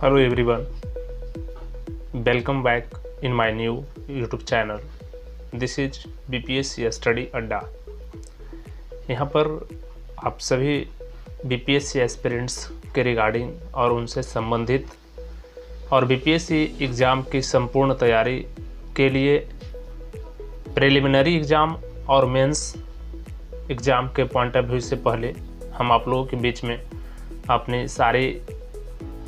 Hello everyone, welcome back in my new YouTube channel. This is BPSC study अड्डा। यहाँ पर आप सभी BPSC एस्पिरेंट्स के रिगार्डिंग और उनसे संबंधित और BPSC एग्ज़ाम की संपूर्ण तैयारी के लिए प्रिलिमिनरी एग्ज़ाम और मेंस एग्ज़ाम के पॉइंट ऑफ व्यू से पहले हम आप लोगों के बीच में अपने सारे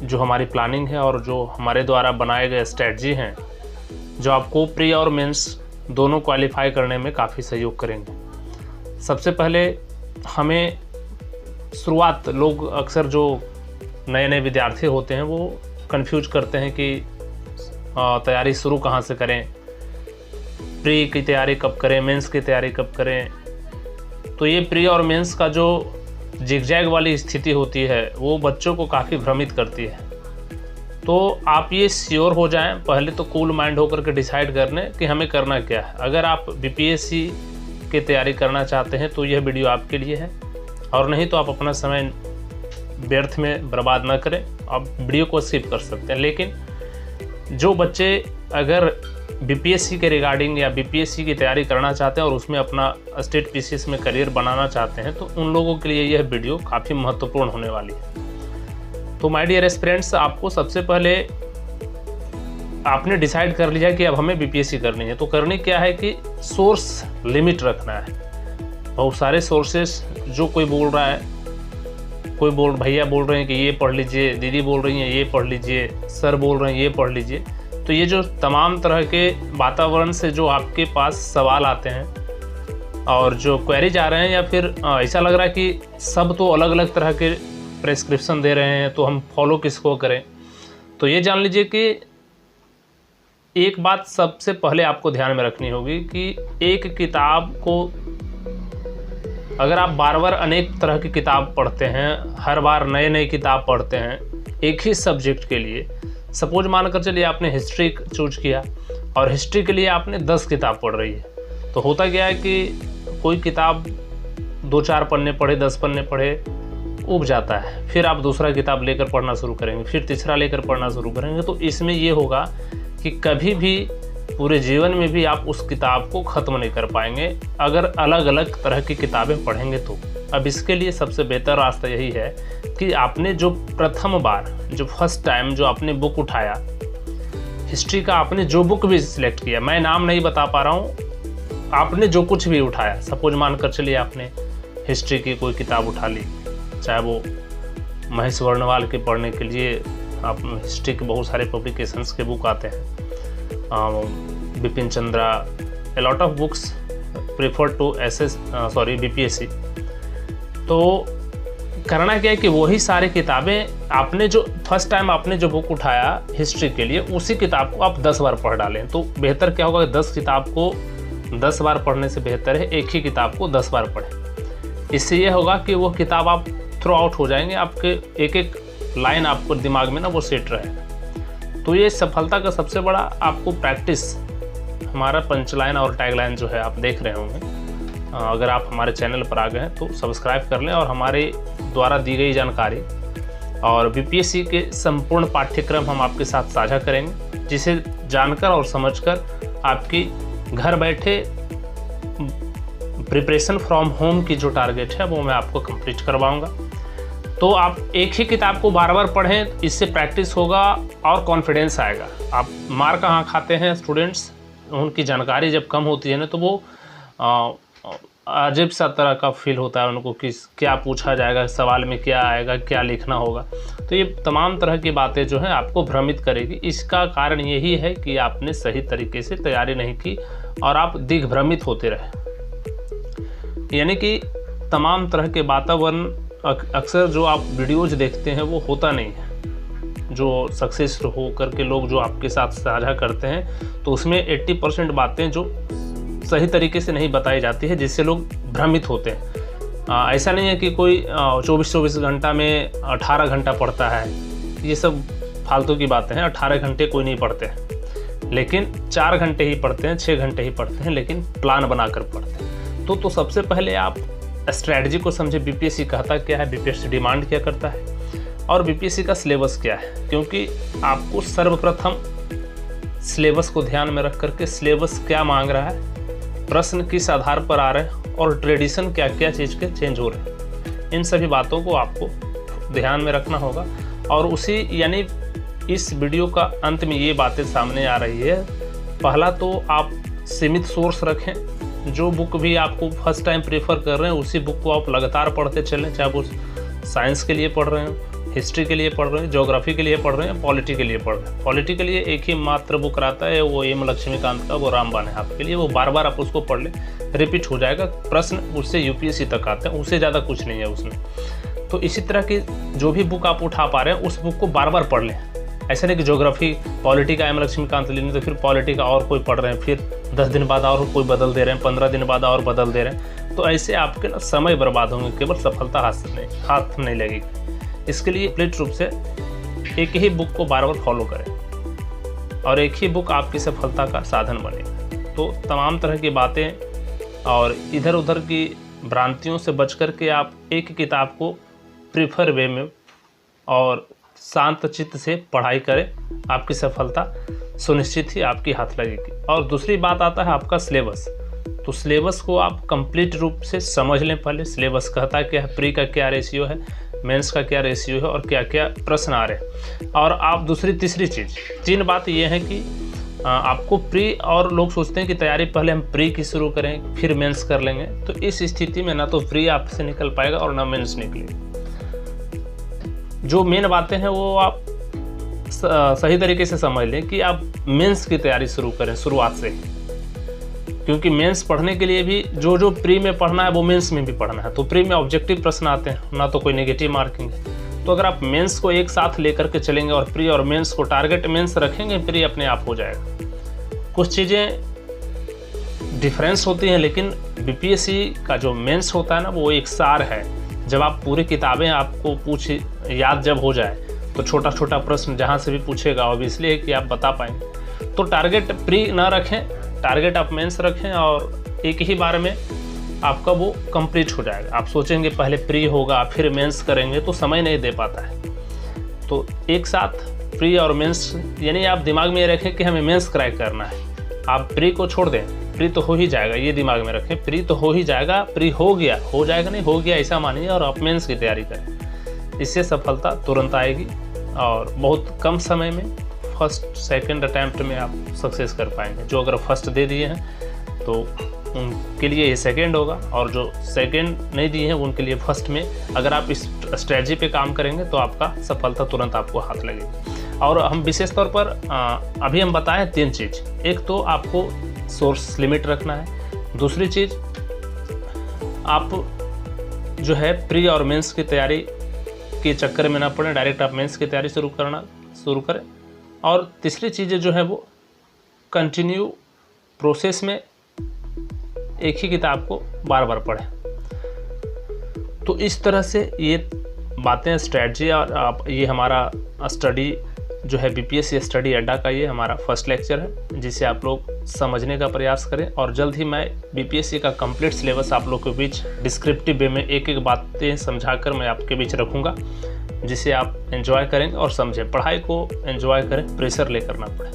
जो हमारी प्लानिंग है और जो हमारे द्वारा बनाए गए स्ट्रेटजी हैं जो आपको प्री और मेंस दोनों क्वालिफाई करने में काफ़ी सहयोग करेंगे। सबसे पहले हमें शुरुआत, लोग अक्सर जो नए नए विद्यार्थी होते हैं वो कंफ्यूज करते हैं कि तैयारी शुरू कहाँ से करें, प्री की तैयारी कब करें, मेंस की तैयारी कब करें। तो ये प्री और मेंस का जो जिगजैग वाली स्थिति होती है वो बच्चों को काफ़ी भ्रमित करती है। तो आप ये श्योर हो जाएं, पहले तो कूल माइंड होकर के डिसाइड कर लें कि हमें करना क्या है। अगर आप BPSC की तैयारी करना चाहते हैं तो यह वीडियो आपके लिए है, और नहीं तो आप अपना समय व्यर्थ में बर्बाद ना करें, आप वीडियो को स्किप कर सकते हैं। लेकिन जो बच्चे अगर BPSC के रिगार्डिंग या BPSC की तैयारी करना चाहते हैं और उसमें अपना स्टेट PCS में करियर बनाना चाहते हैं तो उन लोगों के लिए यह वीडियो काफ़ी महत्वपूर्ण होने वाली है। तो माय डियर एस्पिरेंट्स, आपको सबसे पहले आपने डिसाइड कर लिया कि अब हमें BPSC करनी है, तो करनी क्या है कि सोर्स लिमिट रखना है। बहुत सारे सोर्सेस जो कोई बोल रहा है, भैया बोल रहे हैं कि ये पढ़ लीजिए, दीदी बोल रही हैं ये पढ़ लीजिए, सर बोल रहे हैं ये पढ़ लीजिए। तो ये जो तमाम तरह के वातावरण से जो आपके पास सवाल आते हैं और जो क्वेरीज आ रहे हैं, या फिर ऐसा लग रहा है कि सब तो अलग अलग तरह के प्रेस्क्रिप्शन दे रहे हैं तो हम फॉलो किसको करें, तो ये जान लीजिए कि एक बात सबसे पहले आपको ध्यान में रखनी होगी कि एक किताब को अगर आप बार बार अनेक तरह की किताब पढ़ते हैं, हर बार नए नए किताब पढ़ते हैं एक ही सब्जेक्ट के लिए, सपोज मानकर चलिए आपने हिस्ट्री चूज किया और हिस्ट्री के लिए आपने 10 किताब पढ़ रही है, तो होता क्या है कि कोई किताब 2-4 पन्ने पढ़े, 10 पन्ने पढ़े, उब जाता है। फिर आप दूसरा किताब लेकर पढ़ना शुरू करेंगे, फिर तीसरा लेकर पढ़ना शुरू करेंगे। तो इसमें ये होगा कि कभी भी पूरे जीवन में भी आप उस किताब को ख़त्म नहीं कर पाएंगे अगर अलग अलग तरह की किताबें पढ़ेंगे तो। अब इसके लिए सबसे बेहतर रास्ता यही है कि आपने जो प्रथम बार, जो फर्स्ट टाइम जो आपने बुक उठाया हिस्ट्री का, आपने जो बुक भी सिलेक्ट किया, मैं नाम नहीं बता पा रहा हूँ, आपने जो कुछ भी उठाया, सपोज मानकर चलिए आपने हिस्ट्री की कोई किताब उठा ली, चाहे वो महेश वर्णवाल के पढ़ने के लिए आप हिस्ट्री के बहुत सारे पब्लिकेशंस के बुक आते हैं, Bipin Chandra, a lot of books prefer to BPSC। तो करना क्या है कि वही सारी किताबें आपने जो फर्स्ट टाइम आपने जो बुक उठाया हिस्ट्री के लिए, उसी किताब को आप 10 बार पढ़ डालें। तो बेहतर क्या होगा, 10 किताब को 10 बार पढ़ने से बेहतर है एक ही किताब को 10 बार पढ़ें। इससे ये होगा कि वो किताब आप थ्रू आउट हो जाएंगे, आपके एक एक लाइन आपको दिमाग में ना वो सेट रहेगा। तो ये सफलता का सबसे बड़ा आपको प्रैक्टिस, हमारा पंचलाइन और टैगलाइन जो है आप देख रहे होंगे। अगर आप हमारे चैनल पर आ गए हैं तो सब्सक्राइब कर लें और हमारे द्वारा दी गई जानकारी और BPSC के संपूर्ण पाठ्यक्रम हम आपके साथ साझा करेंगे, जिसे जानकर और समझकर आपकी घर बैठे प्रिपरेशन फ्रॉम होम की जो टारगेट है वो मैं आपको कंप्लीट करवाऊंगा। तो आप एक ही किताब को बार बार पढ़ें, इससे प्रैक्टिस होगा और कॉन्फिडेंस आएगा। आप मार कहाँ खाते हैं स्टूडेंट्स, उनकी जानकारी जब कम होती है ना तो वो अजीब सा तरह का फील होता है उनको कि क्या पूछा जाएगा, सवाल में क्या आएगा, क्या लिखना होगा। तो ये तमाम तरह की बातें जो हैं आपको भ्रमित करेगी। इसका कारण यही है कि आपने सही तरीके से तैयारी नहीं की और आप दिग्भ्रमित होते रहे। यानी कि तमाम तरह के वातावरण अक्सर जो आप वीडियोज देखते हैं वो होता नहीं है। जो सक्सेस हो करके लोग जो आपके साथ साझा करते हैं तो उसमें 80% बातें जो सही तरीके से नहीं बताई जाती है, जिससे लोग भ्रमित होते हैं। ऐसा नहीं है कि कोई 24 घंटा में 18 घंटा पढ़ता है, ये सब फालतू की बातें हैं। 18 घंटे कोई नहीं पढ़ते हैं, लेकिन 4 घंटे ही पढ़ते हैं, 6 घंटे ही पढ़ते हैं, लेकिन प्लान बनाकर पढ़ते हैं। तो सबसे पहले आप स्ट्रैटेजी को समझे। BPSC कहता क्या है, BPSC डिमांड क्या करता है। और बीपीएससी का सिलेबस क्या है, क्योंकि आपको सर्वप्रथम सिलेबस को ध्यान में रख करके सिलेबस क्या मांग रहा है, प्रश्न किस आधार पर आ रहे हैं और ट्रेडिशन क्या क्या चीज़ के चेंज हो रहे हैं, इन सभी बातों को आपको ध्यान में रखना होगा। और उसी यानी इस वीडियो का अंत में ये बातें सामने आ रही है। पहला तो आप सीमित सोर्स रखें, जो बुक भी आपको फर्स्ट टाइम प्रेफर कर रहे हैं उसी बुक को आप लगातार पढ़ते चलें, चाहे वो साइंस के लिए पढ़ रहे हो, हिस्ट्री के लिए पढ़ रहे हैं, ज्योग्राफी के लिए पढ़ रहे हैं, पॉलिटी के लिए पढ़ रहे हैं। पॉलिटी के लिए एक ही मात्र बुक रहता है, वो एम लक्ष्मीकांत का, वो रामबाण है आपके लिए, वो बार बार आप उसको पढ़ लें, रिपीट हो जाएगा, प्रश्न उससे यूपीएससी तक आते हैं, उससे ज़्यादा कुछ नहीं है उसमें। तो इसी तरह की जो भी बुक आप उठा पा रहे हैं उस बुक को बार बार पढ़ लें। ऐसा नहीं कि ज्योग्राफी पॉलिटी का एम लक्ष्मीकांत लेने तो फिर पॉलिटी का और कोई पढ़ रहे हैं, फिर 10 दिन बाद और कोई बदल दे रहे हैं, 15 दिन बाद और बदल दे रहे हैं, तो ऐसे आपके ना समय बर्बाद होंगे, केवल सफलता हाथ नहीं लगेगी। इसके लिए प्लेट रूप से एक ही बुक को बार बार फॉलो करें और एक ही बुक आपकी सफलता का साधन बनेगा। तो तमाम तरह की बातें और इधर उधर की भ्रांतियों से बच कर के आप एक किताब को प्रीफर वे में और शांत चित्त से पढ़ाई करें, आपकी सफलता सुनिश्चित ही आपकी हाथ लगेगी। और दूसरी बात आता है आपका सिलेबस। तो सिलेबस को आप कंप्लीट रूप से समझ लें। पहले सिलेबस कहता है क्या, प्री का क्या रेशियो है, मेंस का क्या रेशियो है और क्या क्या प्रश्न आ रहे हैं। और आप दूसरी तीसरी चीज़, 3 बात ये है कि आपको प्री, और लोग सोचते हैं कि तैयारी पहले हम प्री की शुरू करें फिर मेंस कर लेंगे, तो इस स्थिति में ना तो प्री आपसे निकल पाएगा और ना मेंस निकलेगा। जो मेन बातें हैं वो आप सही तरीके से समझ लें कि आप मेंस की तैयारी शुरू करें शुरुआत से, क्योंकि मेंस पढ़ने के लिए भी जो प्री में पढ़ना है वो मेंस में भी पढ़ना है। तो प्री में ऑब्जेक्टिव प्रश्न आते हैं, ना तो कोई नेगेटिव मार्किंग है। तो अगर आप मेंस को एक साथ लेकर के चलेंगे और प्री और मेंस को टारगेट मेंस रखेंगे, प्री अपने आप हो जाएगा। कुछ चीज़ें डिफरेंस होती हैं, लेकिन बीपीएससी का जो मेंस होता है ना, वो एक सार है। जब आप पूरी किताबें आपको याद जब हो जाए तो छोटा छोटा प्रश्न जहाँ से भी पूछेगा ऑब्वियसली है कि आप बता पाएंगे। तो टारगेट प्री ना रखें, टारगेट आप मेंस रखें और एक ही बार में आपका वो कंप्लीट हो जाएगा। आप सोचेंगे पहले प्री होगा फिर मेंस करेंगे तो समय नहीं दे पाता है। तो एक साथ प्री और मेंस, यानी आप दिमाग में ये रखें कि हमें मेंस क्रैक करना है। आप प्री को छोड़ दें, प्री तो हो ही जाएगा, ये दिमाग में रखें, प्री तो हो ही जाएगा, प्री हो गया, हो जाएगा नहीं हो गया ऐसा मानिए, और आप मेंस की तैयारी करें। इससे सफलता तुरंत आएगी और बहुत कम समय में फर्स्ट सेकंड अटैम्प्ट में आप सक्सेस कर पाएंगे। जो अगर फर्स्ट दे दिए हैं तो उनके लिए ये सेकंड होगा, और जो सेकंड नहीं दिए हैं उनके लिए फर्स्ट में अगर आप इस स्ट्रेटजी पे काम करेंगे तो आपका सफलता तुरंत आपको हाथ लगेगी। और हम विशेष तौर पर अभी हम बताएं 3 चीज़। एक तो आपको सोर्स लिमिट रखना है, दूसरी चीज़ आप जो है प्री और मेंस की तैयारी के चक्कर में ना पड़े, डायरेक्ट आप मेंस की तैयारी शुरू करें। और तीसरी चीज़ें जो है वो कंटिन्यू प्रोसेस में एक ही किताब को बार बार पढ़ें। तो इस तरह से ये बातें स्ट्रेटजी, और आप ये हमारा स्टडी जो है बीपीएससी स्टडी अड्डा का ये हमारा फर्स्ट लेक्चर है, जिसे आप लोग समझने का प्रयास करें। और जल्द ही मैं बीपीएससी का कंप्लीट सिलेबस आप लोग के बीच डिस्क्रिप्टिव वे में एक एक बातें समझाकर मैं आपके बीच रखूँगा, जिसे आप एंजॉय करेंगे और समझें। पढ़ाई को एंजॉय करें, प्रेशर लेकर ना पड़े।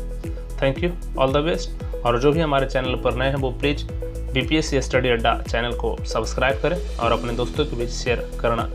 Thank you, all the best. और जो भी हमारे चैनल पर नए हैं वो प्लीज़ बीपीएससी स्टडी अड्डा चैनल को सब्सक्राइब करें और अपने दोस्तों के बीच शेयर करना